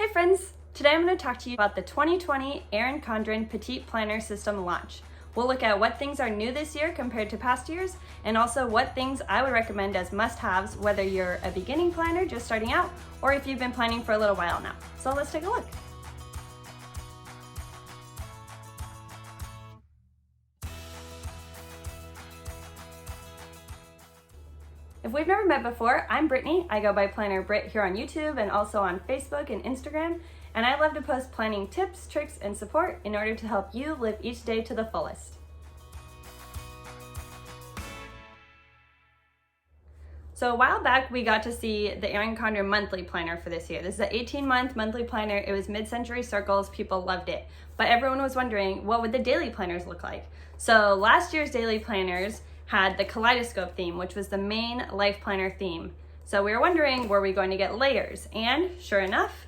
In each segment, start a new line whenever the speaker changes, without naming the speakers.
Hey friends! Today I'm going to talk to you about the 2020 Erin Condren Petite Planner System launch. We'll look at what things are new this year compared to past years, and also what things I would recommend as must-haves whether you're a beginning planner just starting out, or if you've been planning for a little while now. So let's take a look. If we've never met before, I'm Brittany. I go by Planner Brit here on YouTube and also on Facebook and Instagram, and I love to post planning tips, tricks, and support in order to help you live each day to the fullest. So a while back, we got to see the Erin Condren monthly planner for this year. This is an 18-month monthly planner. It was mid-century circles. People loved it. But everyone was wondering, what would the daily planners look like? So last year's daily planners had the kaleidoscope theme, which was the main life planner theme. So we were wondering, were we going to get layers? And sure enough,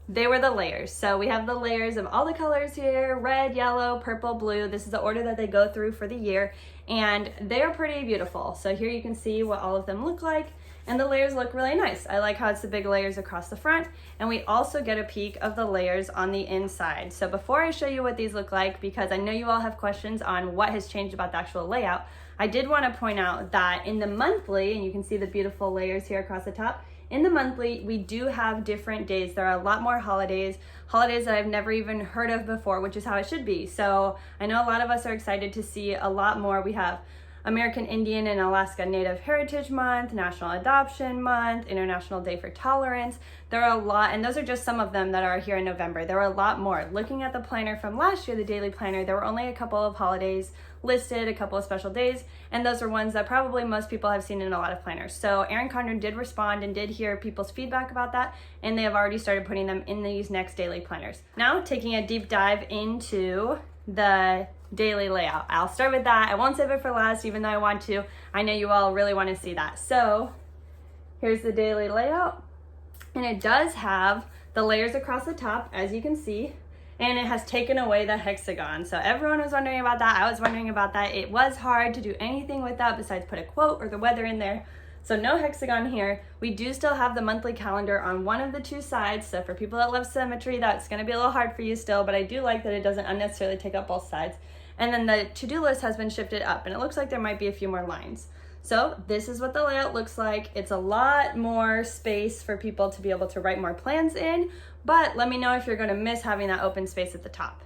they were the layers. So we have the layers of all the colors here: red, yellow, purple, blue. This is the order that they go through for the year, and they're pretty beautiful. So here you can see what all of them look like, and the layers look really nice. I like how it's the big layers across the front, and we also get a peek of the layers on the inside. So before I show you what these look like, because I know you all have questions on what has changed about the actual layout, I did want to point out that in the monthly, and you can see the beautiful layers here across the top, in the monthly, we do have different days. There are a lot more holidays that I've never even heard of before, which is how it should be. So I know a lot of us are excited to see a lot more. We have American Indian and Alaska Native Heritage Month, National Adoption Month, International Day for Tolerance. There are a lot, and those are just some of them that are here in November. There are a lot more. Looking at the planner from last year, the daily planner, there were only a couple of holidays listed, a couple of special days, and those are ones that probably most people have seen in a lot of planners. So Erin Condren did respond and did hear people's feedback about that, and they have already started putting them in these next daily planners. Now, taking a deep dive into the daily layout. I'll start with that. I won't save it for last, even though I want to. I know you all really want to see that. So here's the daily layout, and it does have the layers across the top, as you can see, and it has taken away the hexagon. So everyone was wondering about that. I was wondering about that. It was hard to do anything with that besides put a quote or the weather in there. So no hexagon here. We do still have the monthly calendar on one of the two sides. So for people that love symmetry, that's gonna be a little hard for you still, but I do like that it doesn't unnecessarily take up both sides. And then the to-do list has been shifted up, and it looks like there might be a few more lines. So this is what the layout looks like. It's a lot more space for people to be able to write more plans in, but let me know if you're gonna miss having that open space at the top.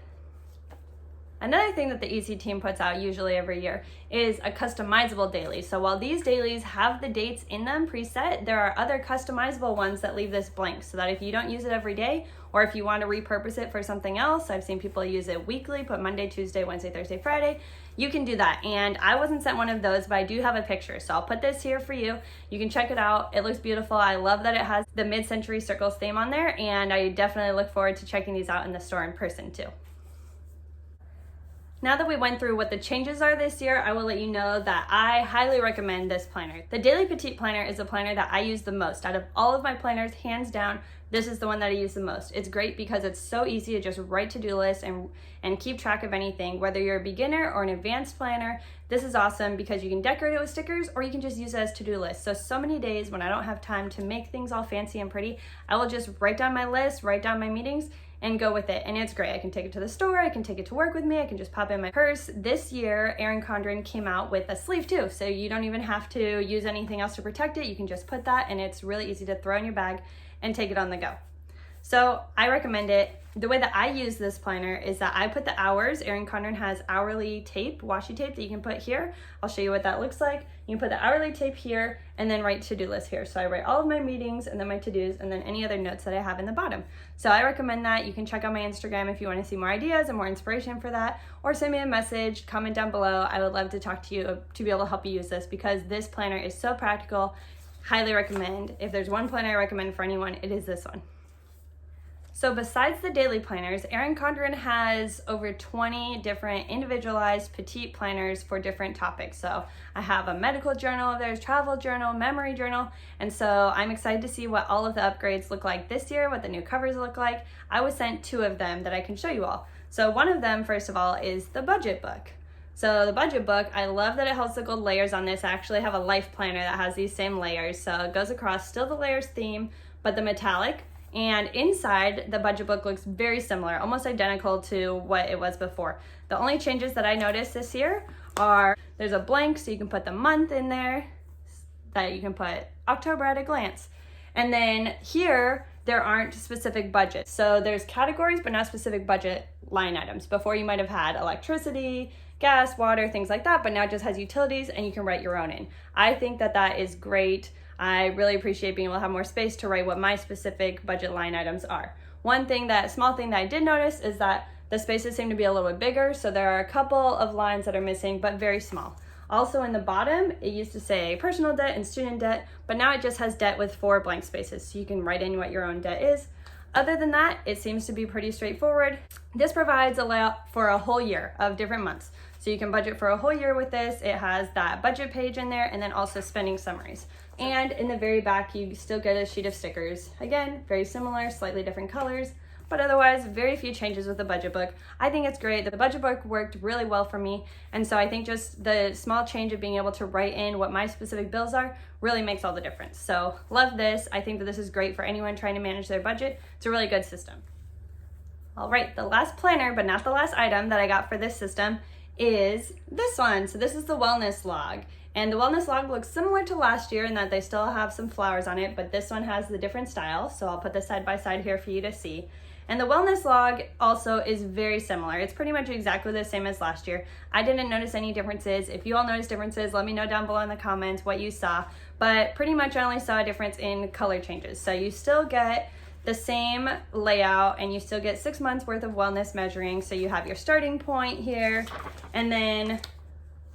Another thing that the EC team puts out usually every year is a customizable daily. So while these dailies have the dates in them preset, there are other customizable ones that leave this blank, so that if you don't use it every day, or if you want to repurpose it for something else, I've seen people use it weekly, put Monday, Tuesday, Wednesday, Thursday, Friday, you can do that. And I wasn't sent one of those, but I do have a picture. So I'll put this here for you. You can check it out. It looks beautiful. I love that it has the mid-century circles theme on there, and I definitely look forward to checking these out in the store in person too. Now that we went through what the changes are this year, I will let you know that I highly recommend this planner. The Daily Petite Planner is a planner that I use the most. Out of all of my planners, hands down, this is the one that I use the most. It's great because it's so easy to just write to-do lists and keep track of anything. Whether you're a beginner or an advanced planner, this is awesome because you can decorate it with stickers or you can just use it as to-do lists. So many days when I don't have time to make things all fancy and pretty, I will just write down my list, write down my meetings, and go with it. And it's great. I can take it to the store, I can take it to work with me, I can just pop it in my purse. This year, Erin Condren came out with a sleeve too, so you don't even have to use anything else to protect it. You can just put that, and it's really easy to throw in your bag and take it on the go. So I recommend it. The way that I use this planner is that I put the hours. Erin Condren has hourly tape, washi tape that you can put here. I'll show you what that looks like. You can put the hourly tape here and then write to-do list here. So I write all of my meetings and then my to-dos and then any other notes that I have in the bottom. So I recommend that. You can check out my Instagram if you want to see more ideas and more inspiration for that, or send me a message, comment down below. I would love to talk to you to be able to help you use this because this planner is so practical. Highly recommend. If there's one planner I recommend for anyone, it is this one. So besides the daily planners, Erin Condren has over 20 different individualized petite planners for different topics. So I have a medical journal, there's travel journal, memory journal, and so I'm excited to see what all of the upgrades look like this year, what the new covers look like. I was sent 2 of them that I can show you all. So one of them, first of all, is the budget book. So the budget book, I love that it has the gold layers on this. I actually have a life planner that has these same layers. So it goes across, still the layers theme, but the metallic. And inside, the budget book looks very similar, almost identical to what it was before. The only changes that I noticed this year are there's a blank so you can put the month in there, that you can put October at a glance. And then here, there aren't specific budgets. So there's categories, but not specific budget line items. Before you might have had electricity, gas, water, things like that, but now it just has utilities and you can write your own in. I think that that is great. I really appreciate being able to have more space to write what my specific budget line items are. One thing small thing that I did notice is that the spaces seem to be a little bit bigger, so there are a couple of lines that are missing, but very small. Also in the bottom, it used to say personal debt and student debt, but now it just has debt with 4 blank spaces, so you can write in what your own debt is. Other than that, it seems to be pretty straightforward. This provides a layout for a whole year of different months. So you can budget for a whole year with this. It has that budget page in there and then also spending summaries. And in the very back, you still get a sheet of stickers. Again, very similar, slightly different colors, but otherwise very few changes with the budget book. I think it's great. The budget book worked really well for me. And so I think just the small change of being able to write in what my specific bills are really makes all the difference. So love this. I think that this is great for anyone trying to manage their budget. It's a really good system. All right, the last planner, but not the last item that I got for this system is this one. So this is the wellness log. And the wellness log looks similar to last year in that they still have some flowers on it, but this one has the different style. So I'll put this side by side here for you to see. And the wellness log also is very similar. It's pretty much exactly the same as last year. I didn't notice any differences. If you all noticed differences, let me know down below in the comments what you saw. But pretty much I only saw a difference in color changes. So you still get the same layout and you still get 6 months worth of wellness measuring. So you have your starting point here and then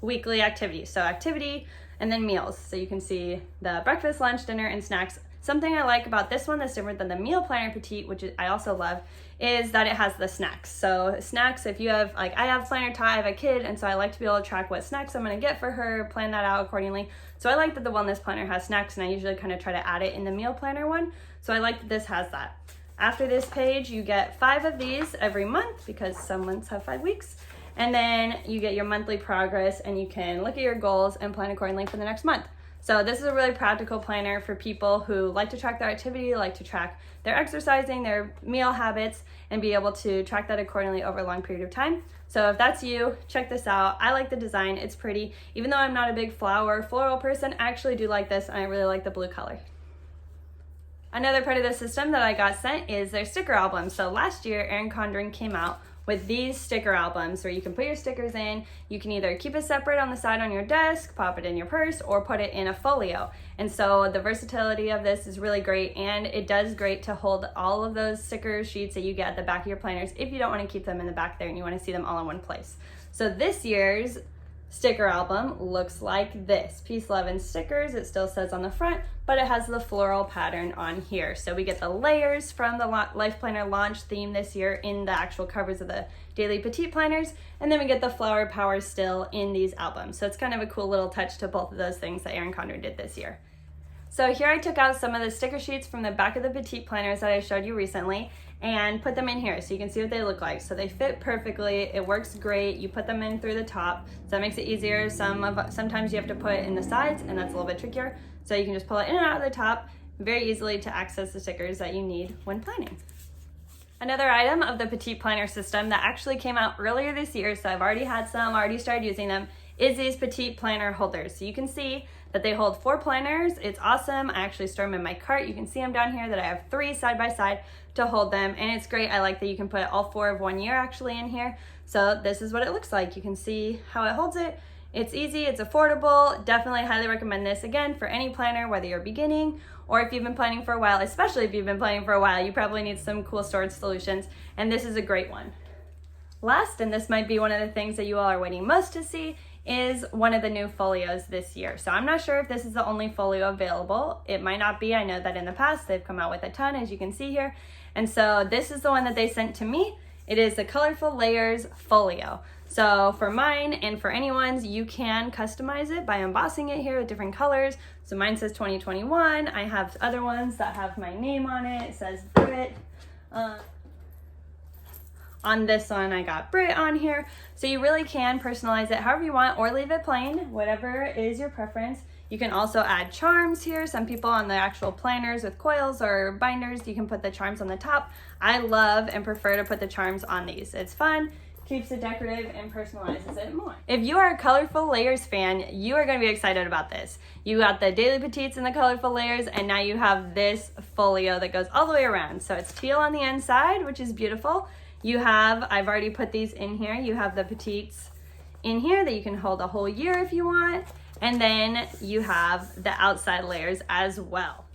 weekly activities. So activity and then meals. So you can see the breakfast, lunch, dinner, and snacks. Something I like about this one that's different than the meal planner petite, which I also love, is that it has the snacks. So snacks, if you have, like I have planner Ty, I have a kid, and so I like to be able to track what snacks I'm gonna get for her, plan that out accordingly. So I like that the wellness planner has snacks, and I usually kind of try to add it in the meal planner one. So I like that this has that. After this page, you get 5 of these every month because some months have 5 weeks. And then you get your monthly progress and you can look at your goals and plan accordingly for the next month. So this is a really practical planner for people who like to track their activity, like to track their exercising, their meal habits, and be able to track that accordingly over a long period of time. So if that's you, check this out. I like the design, it's pretty. Even though I'm not a big floral person, I actually do like this and I really like the blue color. Another part of the system that I got sent is their sticker album. So last year, Erin Condren came out with these sticker albums where you can put your stickers in. You can either keep it separate on the side on your desk, pop it in your purse, or put it in a folio. And so the versatility of this is really great, and it does great to hold all of those sticker sheets that you get at the back of your planners if you don't want to keep them in the back there and you want to see them all in one place. So this year's sticker album looks like this. Peace, love, and stickers, it still says on the front, but it has the floral pattern on here. So we get the layers from the Life Planner launch theme this year in the actual covers of the Daily Petite planners, and then we get the flower power still in these albums. So it's kind of a cool little touch to both of those things that Erin Condren did this year. So here I took out some of the sticker sheets from the back of the Petite planners that I showed you recently and put them in here so you can see what they look like. So they fit perfectly, it works great. You put them in through the top, so that makes it easier. Sometimes you have to put it in the sides and that's a little bit trickier. So you can just pull it in and out of the top very easily to access the stickers that you need when planning. Another item of the Petite planner system that actually came out earlier this year, so I've already had some, already started using them, is these Petite planner holders. So you can see that they hold 4 planners. It's awesome. I actually store them in my cart. You can see them down here that I have 3 side by side to hold them, and it's great. I like that you can put all 4 of one year actually in here. So this is what it looks like. You can see how it holds it. It's easy, it's affordable. Definitely highly recommend this again for any planner, whether you're beginning or if you've been planning for a while. Especially if you've been planning for a while, you probably need some cool storage solutions, and this is a great one. Last, and this might be one of the things that you all are waiting most to see, is one of the new folios this year. So I'm not sure if this is the only folio available. It might not be. I know that in the past they've come out with a ton, as you can see here. And so this is the one that they sent to me. It is the Colorful Layers folio. So for mine and for anyone's, you can customize it by embossing it here with different colors. So mine says 2021. I have other ones that have my name on it. It says Brit. On this one, I got Brit on here. So you really can personalize it however you want or leave it plain, whatever is your preference. You can also add charms here. Some people on the actual planners with coils or binders, you can put the charms on the top. I love and prefer to put the charms on these. It's fun, keeps it decorative, and personalizes it more. If you are a Colorful Layers fan, you are going to be excited about this. You got the Daily Petites and the Colorful Layers, and now you have this folio that goes all the way around. So it's teal on the inside, which is beautiful. You have, I've already put these in here, you have the Petites in here that you can hold a whole year if you want. And then you have the outside layers as well.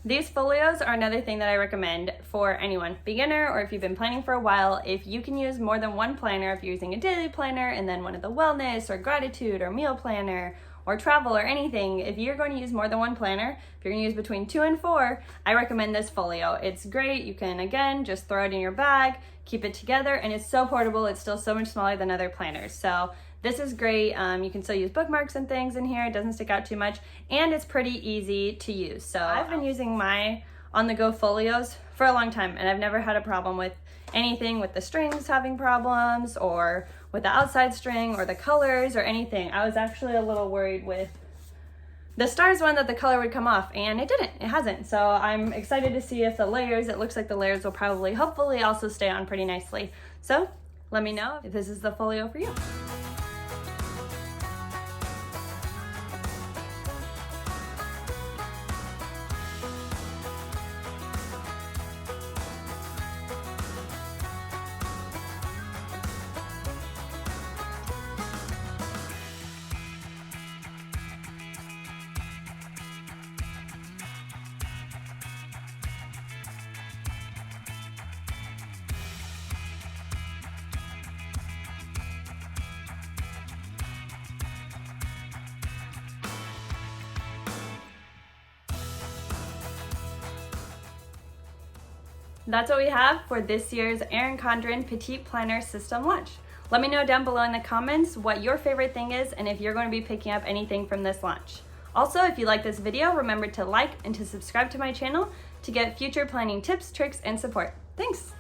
These folios are another thing that I recommend for anyone, beginner or if you've been planning for a while. If you can use more than one planner, if you're using a daily planner and then one of the wellness or gratitude or meal planner or travel or anything, if you're going to use more than one planner, if you're going to use between 2 and 4, I recommend this folio. It's great. You can, again, just throw it in your bag, keep it together, and it's so portable. It's still so much smaller than other planners. So this is great. You can still use bookmarks and things in here. It doesn't stick out too much, and it's pretty easy to use. So I've been using my on-the-go folios for a long time, and I've never had a problem with anything with the strings having problems or with the outside string or the colors or anything. I was actually a little worried with the stars one that the color would come off, and it didn't. It hasn't. So I'm excited to see if the layers, it looks like the layers will probably hopefully also stay on pretty nicely. So let me know if this is the folio for you. That's what we have for this year's Erin Condren Petite Planner System launch. Let me know down below in the comments what your favorite thing is and if you're going to be picking up anything from this launch. Also, if you like this video, remember to like and to subscribe to my channel to get future planning tips, tricks, and support. Thanks!